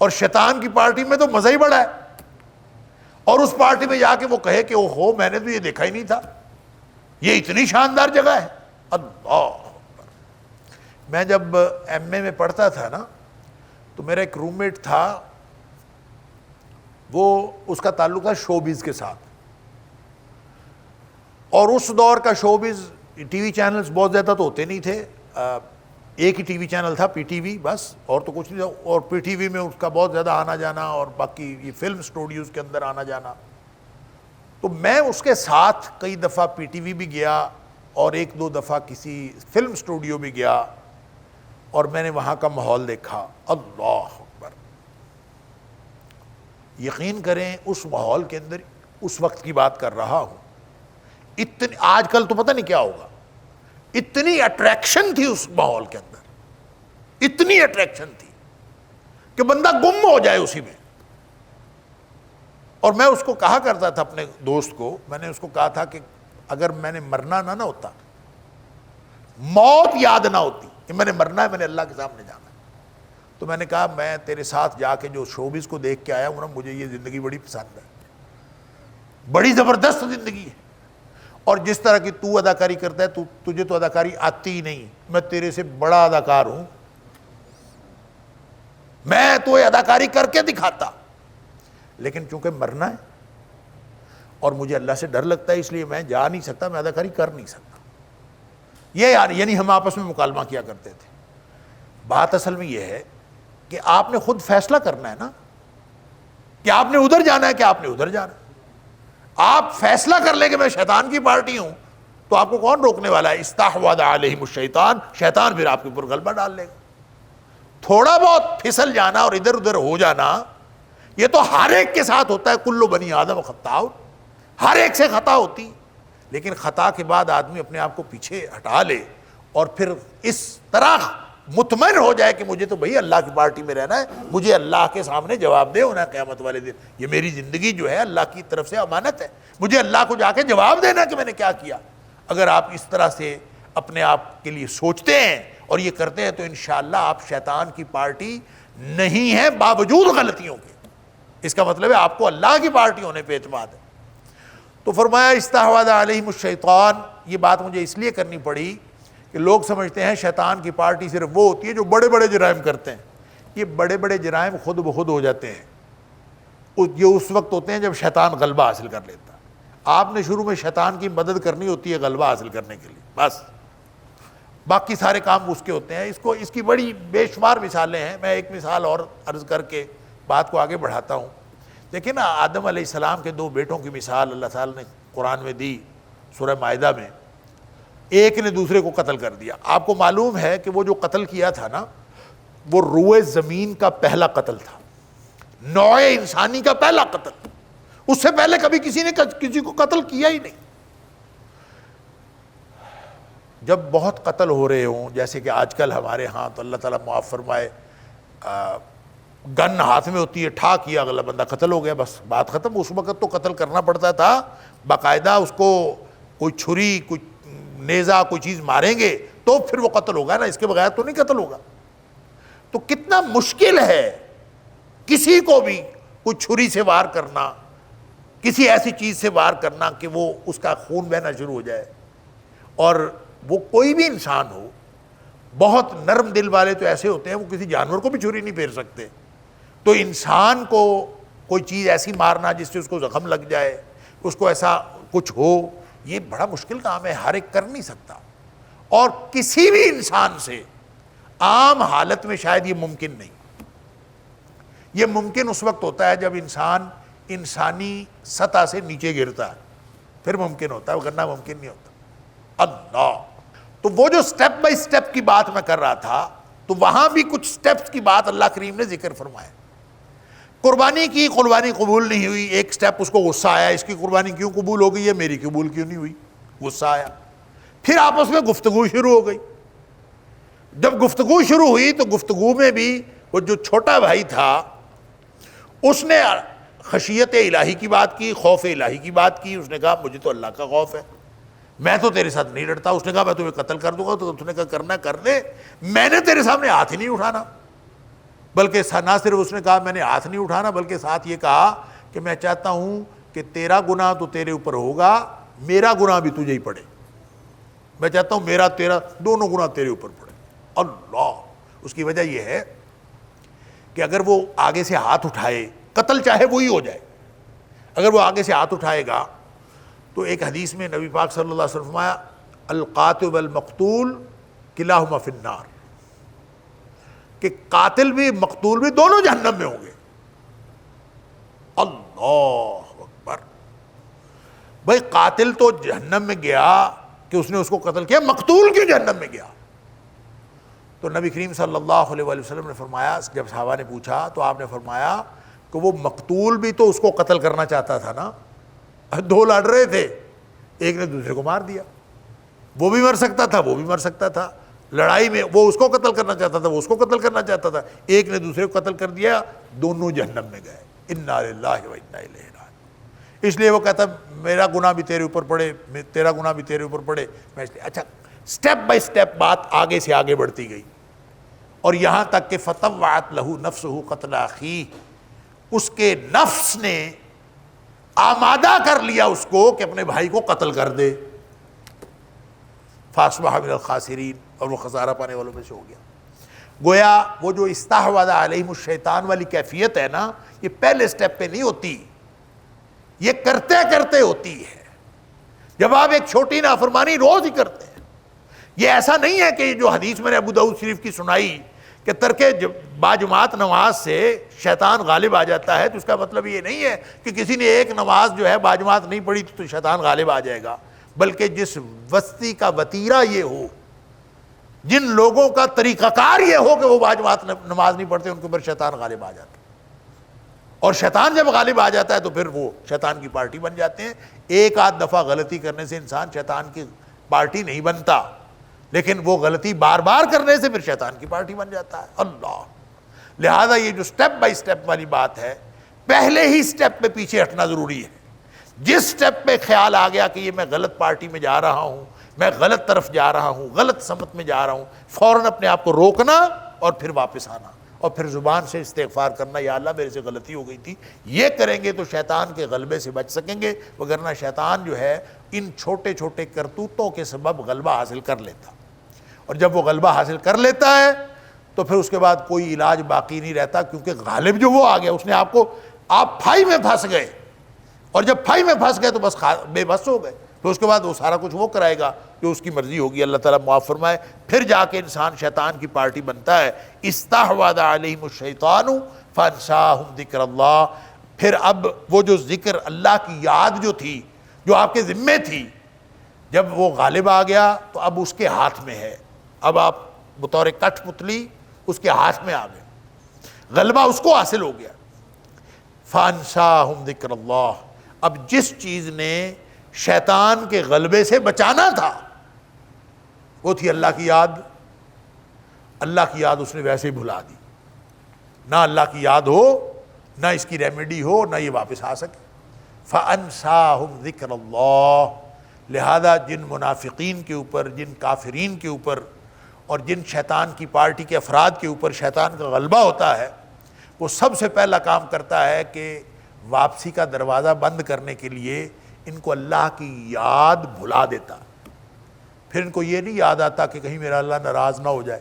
اور شیطان کی پارٹی میں تو مزہ ہی بڑا ہے، اور اس پارٹی میں جا کے وہ کہے کہ اوہو میں نے تو یہ دیکھا ہی نہیں تھا، یہ اتنی شاندار جگہ ہے. اللہ، میں جب ایم اے میں پڑھتا تھا نا تو میرا ایک روم میٹ تھا، وہ اس کا تعلق تھا شوبز کے ساتھ، اور اس دور کا شوبز ٹی وی چینلز بہت زیادہ تو ہوتے نہیں تھے، ایک ہی ٹی وی چینل تھا، پی ٹی وی، بس، اور تو کچھ نہیں تھا. اور پی ٹی وی میں اس کا بہت زیادہ آنا جانا، اور باقی یہ فلم اسٹوڈیوز کے اندر آنا جانا. تو میں اس کے ساتھ کئی دفعہ پی ٹی وی بھی گیا اور ایک دو دفعہ کسی فلم اسٹوڈیو بھی گیا اور میں نے وہاں کا ماحول دیکھا، اللہ اکبر، یقین کریں اس ماحول کے اندر اس وقت کی بات کر رہا ہوں، اتنی، آج کل تو پتہ نہیں کیا ہوگا، اتنی اٹریکشن تھی اس ماحول کے اندر، اتنی اٹریکشن تھی کہ بندہ گم ہو جائے اسی میں۔ اور میں اس کو کہا کرتا تھا اپنے دوست کو، میں نے اس کو کہا تھا کہ اگر میں نے مرنا نہ ہوتا، موت یاد نہ ہوتی کہ میں نے مرنا ہے، میں نے اللہ کے سامنے جانا ہے، تو میں نے کہا میں تیرے ساتھ جا کے جو شوبز کو دیکھ کے آیا ہوں نا، مجھے یہ زندگی بڑی پسند ہے، بڑی زبردست زندگی ہے، اور جس طرح کی تو اداکاری کرتا ہے، تجھے تو اداکاری آتی ہی نہیں، میں تیرے سے بڑا اداکار ہوں، میں تو یہ اداکاری کر کے دکھاتا، لیکن چونکہ مرنا ہے اور مجھے اللہ سے ڈر لگتا ہے، اس لیے میں جا نہیں سکتا، میں اداکاری کر نہیں سکتا۔ یہ یعنی ہم آپس میں مکالمہ کیا کرتے تھے۔ بات اصل میں یہ ہے کہ آپ نے خود فیصلہ کرنا ہے نا کہ آپ نے ادھر جانا ہے کہ آپ نے ادھر جانا ہے۔ آپ فیصلہ کر لیں کہ میں شیطان کی پارٹی ہوں تو آپ کو کون روکنے والا ہے؟ استحوذ علیہم الشیطان، شیطان پھر آپ کے اوپر غلبہ ڈال لے گا۔ تھوڑا بہت پھسل جانا اور ادھر ادھر ہو جانا یہ تو ہر ایک کے ساتھ ہوتا ہے، کل بنی آدم خطاء، ہر ایک سے خطا ہوتی، لیکن خطا کے بعد آدمی اپنے آپ کو پیچھے ہٹا لے اور پھر اس طرح مطمئن ہو جائے کہ مجھے تو بھئی اللہ کی پارٹی میں رہنا ہے، مجھے اللہ کے سامنے جواب دے ہونا ہے قیامت والے دن، یہ میری زندگی جو ہے اللہ کی طرف سے امانت ہے، مجھے اللہ کو جا کے جواب دینا کہ میں نے کیا کیا۔ اگر آپ اس طرح سے اپنے آپ کے لیے سوچتے ہیں اور یہ کرتے ہیں تو انشاءاللہ آپ شیطان کی پارٹی نہیں ہیں باوجود غلطیوں کے، اس کا مطلب ہے آپ کو اللہ کی پارٹی ہونے پہ اعتماد ہے۔ تو فرمایا استحوذ علیہم الشیطان، یہ بات مجھے اس لیے کرنی پڑی کہ لوگ سمجھتے ہیں شیطان کی پارٹی صرف وہ ہوتی ہے جو بڑے بڑے جرائم کرتے ہیں، یہ بڑے بڑے جرائم خود بخود ہو جاتے ہیں، یہ اس وقت ہوتے ہیں جب شیطان غلبہ حاصل کر لیتا ہے۔ آپ نے شروع میں شیطان کی مدد کرنی ہوتی ہے غلبہ حاصل کرنے کے لیے، بس باقی سارے کام اس کے ہوتے ہیں۔ اس کی بڑی بے شمار مثالیں ہیں، میں ایک مثال اور عرض کر کے بات کو آگے بڑھاتا ہوں۔ دیکھیں نا، آدم علیہ السلام کے دو بیٹوں کی مثال اللہ تعالیٰ نے قرآن میں دی، سورہ مائدہ میں۔ ایک نے دوسرے کو قتل کر دیا۔ آپ کو معلوم ہے کہ وہ جو قتل کیا تھا نا، وہ روئے زمین کا پہلا قتل تھا، نوع انسانی کا پہلا قتل، اس سے پہلے کبھی کسی نے کسی کو قتل کیا ہی نہیں۔ جب بہت قتل ہو رہے ہوں جیسے کہ آج کل ہمارے ہاں، تو اللہ تعالیٰ معاف فرمائے، گن ہاتھ میں ہوتی ہے، ٹھا کیا اگلا بندہ قتل ہو گیا، بس بات ختم۔ اس وقت تو قتل کرنا پڑتا تھا باقاعدہ، اس کو کوئی چھری، کوئی نیزہ، کوئی چیز ماریں گے تو پھر وہ قتل ہوگا نا، اس کے بغیر تو نہیں قتل ہوگا۔ تو کتنا مشکل ہے کسی کو بھی کوئی چھری سے وار کرنا، کسی ایسی چیز سے وار کرنا کہ وہ اس کا خون بہنا شروع ہو جائے، اور وہ کوئی بھی انسان ہو۔ بہت نرم دل والے تو ایسے ہوتے ہیں وہ کسی جانور کو بھی چھری نہیں پھیر سکتے، تو انسان کو کوئی چیز ایسی مارنا جس سے اس کو زخم لگ جائے، اس کو ایسا کچھ ہو، یہ بڑا مشکل کام ہے، ہر ایک کر نہیں سکتا۔ اور کسی بھی انسان سے عام حالت میں شاید یہ ممکن نہیں۔ یہ ممکن اس وقت ہوتا ہے جب انسان انسانی سطح سے نیچے گرتا ہے، پھر ممکن ہوتا ہے، ورنہ ممکن نہیں ہوتا۔ اللہ، تو وہ جو سٹیپ بائی سٹیپ کی بات میں کر رہا تھا، تو وہاں بھی کچھ سٹیپس کی بات اللہ کریم نے ذکر فرمایا۔ قربانی کی، قربانی قبول نہیں ہوئی، ایک سٹیپ اس کو غصہ آیا، اس کی قربانی کیوں قبول ہو گئی ہے، میری قبول کیوں نہیں ہوئی، غصہ آیا۔ پھر آپس میں گفتگو شروع ہو گئی۔ جب گفتگو شروع ہوئی تو گفتگو میں بھی وہ جو چھوٹا بھائی تھا اس نے خشیت الہی کی بات کی، خوف الہی کی بات کی۔ اس نے کہا مجھے تو اللہ کا خوف ہے، میں تو تیرے ساتھ نہیں لڑتا۔ اس نے کہا میں تمہیں قتل کر دوں گا، تو اس نے کہا کرنا کر لے، میں نے تیرے سامنے ہاتھ ہی نہیں اٹھانا۔ بلکہ نہ صرف اس نے کہا میں نے ہاتھ نہیں اٹھانا، بلکہ ساتھ یہ کہا کہ میں چاہتا ہوں کہ تیرا گناہ تو تیرے اوپر ہوگا، میرا گناہ بھی تجھے ہی پڑے۔ میں چاہتا ہوں میرا تیرا دونوں گناہ تیرے اوپر پڑے۔ اللہ، اس کی وجہ یہ ہے کہ اگر وہ آگے سے ہاتھ اٹھائے، قتل چاہے وہی ہو جائے، اگر وہ آگے سے ہاتھ اٹھائے گا تو ایک حدیث میں نبی پاک صلی اللہ علیہ وسلم فرمایا القاتل والمقتول کلاہما فی النار، کہ قاتل بھی مقتول بھی دونوں جہنم میں ہوں گے۔ اللہ اکبر، بھائی قاتل تو جہنم میں گیا، کہ اس نے اس کو قتل کیا، مقتول کیوں جہنم میں گیا؟ تو نبی کریم صلی اللہ علیہ وآلہ وسلم نے فرمایا، جب صحابہ نے پوچھا تو آپ نے فرمایا کہ وہ مقتول بھی تو اس کو قتل کرنا چاہتا تھا نا، دو لڑ رہے تھے، ایک نے دوسرے کو مار دیا، وہ بھی مر سکتا تھا وہ بھی مر سکتا تھا، لڑائی میں وہ اس کو قتل کرنا چاہتا تھا وہ اس کو قتل کرنا چاہتا تھا، ایک نے دوسرے کو قتل کر دیا، دونوں جہنم میں گئے، انا للہ و انا الیہ راجعون۔ اس لیے وہ کہتا میرا گناہ بھی تیرے اوپر پڑے، تیرا گناہ بھی تیرے اوپر پڑے، میں اس لیے اچھا سٹیپ بائی سٹیپ بات آگے سے آگے بڑھتی گئی، اور یہاں تک کہ فطوعت لہ نفسہ قتل اخیہ، اس کے نفس نے آمادہ کر لیا اس کو کہ اپنے بھائی کو قتل کر دے، فاصبح من الخاسرین، اور وہ خسارہ پانے والوں میں سے ہو گیا۔ گویا وہ جو استحوذ علیہم الشیطان والی کیفیت ہے نا، یہ پہلے سٹیپ پہ نہیں ہوتی، یہ کرتے کرتے ہوتی ہے۔ جب آپ ایک چھوٹی نافرمانی روز ہی کرتے ہیں، یہ ایسا نہیں ہے کہ جو حدیث میں نے ابو داؤد شریف کی سنائی کہ ترک باجماعت نماز سے شیطان غالب آ جاتا ہے، تو اس کا مطلب یہ نہیں ہے کہ کسی نے ایک نماز جو ہے باجماعت نہیں پڑھی تو شیطان غالب آ جائے گا، بلکہ جس وسطی کا وتیرہ یہ ہو، جن لوگوں کا طریقہ کار یہ ہو کہ وہ باجماعت نماز نہیں پڑھتے، ان کے اوپر شیطان غالب آ جاتا ہے، اور شیطان جب غالب آ جاتا ہے تو پھر وہ شیطان کی پارٹی بن جاتے ہیں۔ ایک آدھ دفعہ غلطی کرنے سے انسان شیطان کی پارٹی نہیں بنتا، لیکن وہ غلطی بار بار کرنے سے پھر شیطان کی پارٹی بن جاتا ہے۔ اللہ، لہذا یہ جو سٹیپ بائی سٹیپ والی بات ہے، پہلے ہی سٹیپ پہ پیچھے ہٹنا ضروری ہے۔ جس سٹیپ پہ خیال آ گیا کہ یہ میں غلط پارٹی میں جا رہا ہوں، میں غلط طرف جا رہا ہوں، غلط سمت میں جا رہا ہوں، فوراً اپنے آپ کو روکنا اور پھر واپس آنا، اور پھر زبان سے استغفار کرنا، یا اللہ میرے سے غلطی ہو گئی تھی۔ یہ کریں گے تو شیطان کے غلبے سے بچ سکیں گے، وگرنہ شیطان جو ہے ان چھوٹے چھوٹے کرتوتوں کے سبب غلبہ حاصل کر لیتا، اور جب وہ غلبہ حاصل کر لیتا ہے تو پھر اس کے بعد کوئی علاج باقی نہیں رہتا، کیونکہ غالب جو وہ آ گیا، اس نے آپ پھائی میں پھنس گئے، اور جب پھائی میں پھنس گئے تو بس بے بس ہو گئے، پھر اس کے بعد وہ سارا کچھ وہ کرائے گا جو اس کی مرضی ہوگی۔ اللہ تعالیٰ معاف فرمائے۔ پھر جا کے انسان شیطان کی پارٹی بنتا ہے۔ استحوذ علیہم الشیطان فانساہم ذکر اللہ، پھر اب وہ جو ذکر اللہ کی یاد جو تھی، جو آپ کے ذمے تھی، جب وہ غالب آ گیا تو اب اس کے ہاتھ میں ہے، اب آپ بطور کٹھ پتلی اس کے ہاتھ میں آ گئے، غلبہ اس کو حاصل ہو گیا۔ فانساہم ذکر اللہ، اب جس چیز نے شیطان کے غلبے سے بچانا تھا وہ تھی اللہ کی یاد، اللہ کی یاد اس نے ویسے ہی بھلا دی، نہ اللہ کی یاد ہو، نہ اس کی ریمیڈی ہو، نہ یہ واپس آ سکے۔ فانساہم ذکر اللہ، لہذا جن منافقین کے اوپر، جن کافرین کے اوپر، اور جن شیطان کی پارٹی کے افراد کے اوپر شیطان کا غلبہ ہوتا ہے، وہ سب سے پہلا کام کرتا ہے کہ واپسی کا دروازہ بند کرنے کے لیے ان کو اللہ کی یاد بھلا دیتا۔ پھر ان کو یہ نہیں یاد آتا کہ کہیں میرا اللہ ناراض نہ ہو جائے،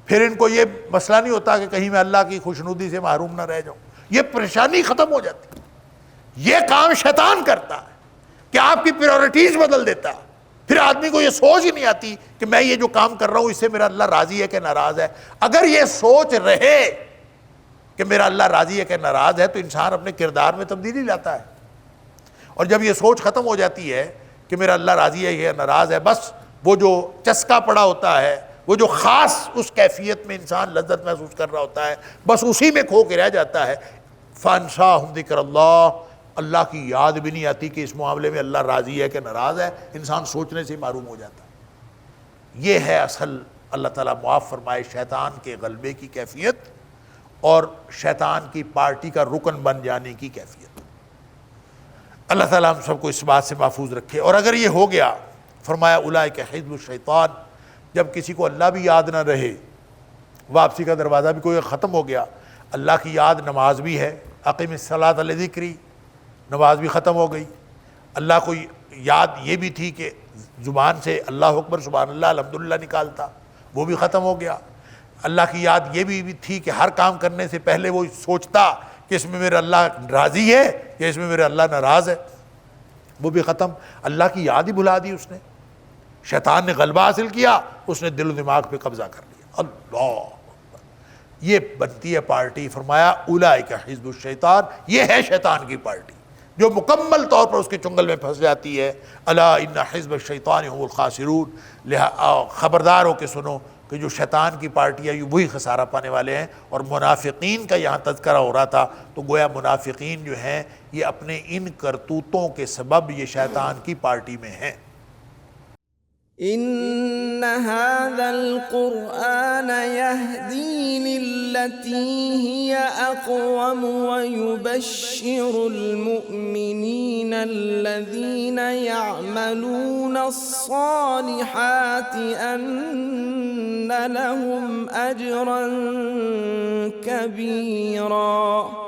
پھر ان کو یہ مسئلہ نہیں ہوتا کہ کہیں میں اللہ کی خوشنودی سے محروم نہ رہ جاؤں، یہ پریشانی ختم ہو جاتی۔ یہ کام شیطان کرتا ہے کہ آپ کی پریورٹیز بدل دیتا، پھر آدمی کو یہ سوچ ہی نہیں آتی کہ میں یہ جو کام کر رہا ہوں اس سے میرا اللہ راضی ہے کہ ناراض ہے۔ اگر یہ سوچ رہے کہ میرا اللہ راضی ہے کہ ناراض ہے تو انسان اپنے کردار میں تبدیلی لاتا ہے، اور جب یہ سوچ ختم ہو جاتی ہے کہ میرا اللہ راضی ہے یا ناراض ہے، بس وہ جو چسکا پڑا ہوتا ہے، وہ جو خاص اس کیفیت میں انسان لذت محسوس کر رہا ہوتا ہے، بس اسی میں کھو کے رہ جاتا ہے۔ فانساہم ذکر اللہ، اللہ کی یاد بھی نہیں آتی کہ اس معاملے میں اللہ راضی ہے کہ ناراض ہے، انسان سوچنے سے معروم ہو جاتا ہے۔ یہ ہے اصل، اللہ تعالیٰ معاف فرمائے، شیطان کے غلبے کی کیفیت اور شیطان کی پارٹی کا رکن بن جانے کی کیفیت۔ اللہ تعالیٰ ہم سب کو اس بات سے محفوظ رکھے۔ اور اگر یہ ہو گیا، فرمایا اولئک حزب الشیطان، جب کسی کو اللہ بھی یاد نہ رہے، واپسی کا دروازہ بھی کوئی ختم ہو گیا، اللہ کی یاد نماز بھی ہے، اقیم الصلاۃ لذکری، نماز بھی ختم ہو گئی، اللہ کو یاد یہ بھی تھی کہ زبان سے اللہ اکبر سبحان اللہ الحمدللہ نکالتا، وہ بھی ختم ہو گیا۔ اللہ کی یاد یہ بھی تھی کہ ہر کام کرنے سے پہلے وہ سوچتا کہ اس میں میرا اللہ راضی ہے یا اس میں میرا اللہ ناراض ہے، وہ بھی ختم۔ اللہ کی یاد ہی بھلا دی اس نے، شیطان نے غلبہ حاصل کیا، اس نے دل و دماغ پہ قبضہ کر لیا۔ اللہ، یہ بنتی ہے پارٹی۔ فرمایا اولئک حزب الشیطان، یہ ہے شیطان کی پارٹی۔ جو مکمل طور پر اس کے چنگل میں پھنس جاتی ہے. الا ان حزب الشیطان هم الخاسرون، خبردار ہو کہ سنو کہ جو شیطان کی پارٹی ہے یہ وہی خسارہ پانے والے ہیں. اور منافقین کا یہاں تذکرہ ہو رہا تھا تو گویا منافقین جو ہیں یہ اپنے ان کرتوتوں کے سبب یہ شیطان کی پارٹی میں ہیں. ان هذا القرآن يهدي للتي هي اقوم ويبشر المؤمنين الذين يعملون الصالحات ان لهم اجرا كبيرا.